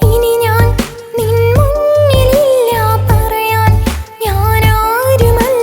ഇനി ഞാൻ നിൻ മുന്നിലില്ല പറയാൻ, ഞാൻ ആരുമല്ല.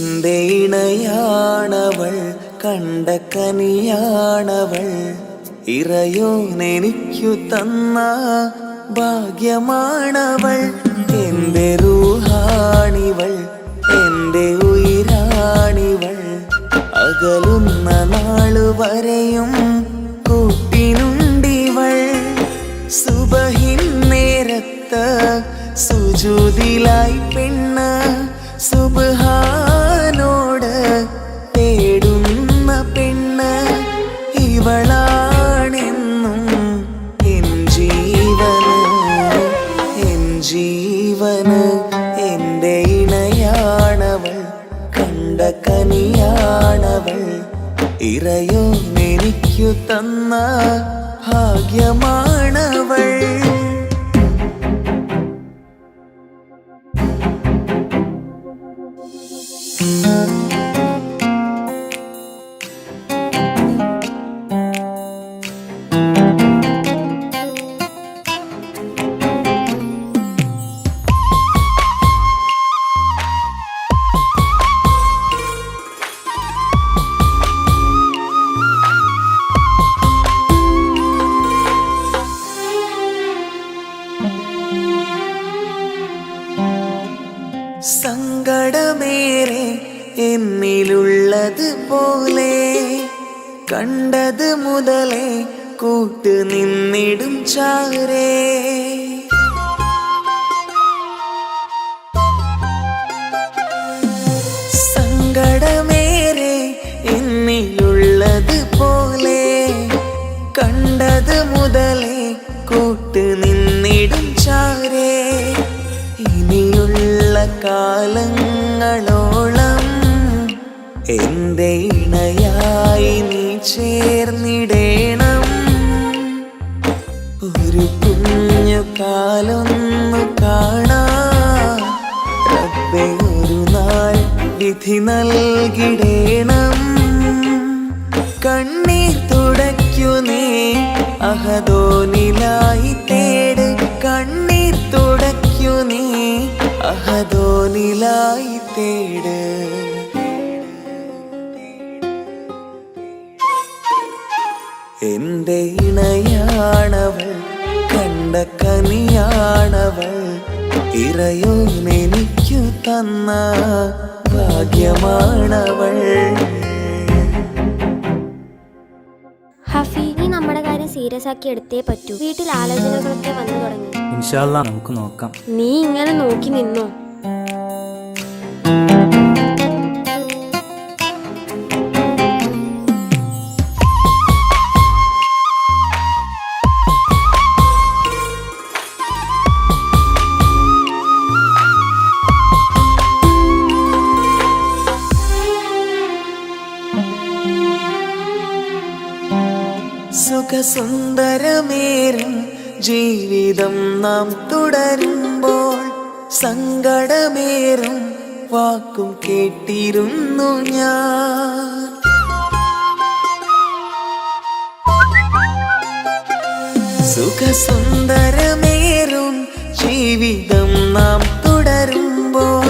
എൻ്റെ ഇണയാണവൾ, കണ്ട കനിയാണവൾ, ഇറയോനെനിക്കു തന്ന ഭാഗ്യമാണവൾ. എൻ്റെ റൂഹാണിവൾ, എൻ്റെ ഉയിരാണിവൾ, അകലുന്ന നാളു വരെയും കൂട്ടിനുണ്ടിവൾ. സുബഹിൻ നേരത്ത് സുജൂദിലായി പെണ്ണ് സുബ്ഹാനോട് തേടുന്ന പെണ്ണ് ഇവളാണെന്നും എൻ ജീവന്, എൻ ജീവന്. എൻ്റെ ഇണയാണവൾ, കണ്ട കനിയാണവൾ, ഇറയോനെനിക്കു തന്ന ഭാഗ്യമാണവൾ. സങ്കടമേറെ എന്നിലുള്ളത് പോലെ കണ്ടത് മുതലേ കൂട്ട് നിന്നിടും ചാരേ. സങ്കടമേറെ എന്നിലുള്ളത് പോലെ കണ്ടത് മുതലേ കൂട്ട് നിന്നിടും ചാരേ. ഇനിയുള്ള കാലങ്ങളോളം എൻ്റെ ഇണയായി നീ ചേർന്നിടേണം. ഒരു കുഞ്ഞു കാലൊന്നു കാണാൻ റബ്ബേ ഒരു നാൾ വിധി നൽകിടേണം. കണ്ണീർ തുടയ്ക്കു നീ അഹദോനിലായി തേട്, കണ്ണീർ തുടയ്ക്കു നീ അഹദോനിലായി തേട്. എൻ്റെ ഇണയാണവൾ, കണ്ട കനിയാണവൾ, ഇറയോനെനിക്കു തന്ന ഭാഗ്യമാണവൾ. ഹഫി, നീ നമ്മുടെ കാര്യം സീരിയസ് ആക്കി എടുത്തേ പറ്റൂ. വീട്ടിൽ ആലോചനകളൊക്കെ വന്നു തുടങ്ങി. ഇൻഷാ അല്ലാഹ് നമുക്ക് നോക്കാം. നീ ഇങ്ങനെ നോക്കി നിന്നോ? സുഖസുന്ദരമേറും ജീവിതം നാം തുടരുമ്പോൾ സങ്കടമേറും വാക്കും കേട്ടിരുന്നു ഞാൻ. സുഖസുന്ദരമേറും ജീവിതം നാം തുടരുമ്പോൾ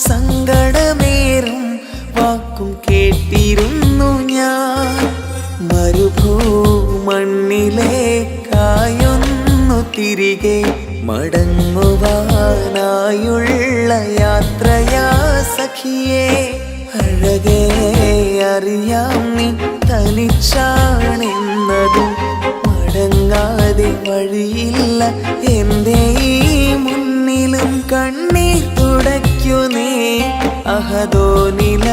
സങ്കടമേറും വാക്കും കേട്ടിരുന്നു ഞാൻ. മരുഭൂമണ്ണിലേക്കായൊന്നു തിരികെ മടങ്ങുവാനായുള്ള യാത്രയാ സഖിയേ. അഴകേ അറിയാം നീ തനിച്ചാണെന്നതും മടങ്ങാതെ വഴിയില്ല എൻ്റെ ഈ മുന്നിലും. കണ്ണീർ തുടയ്ക്കു നീ അഹദോനില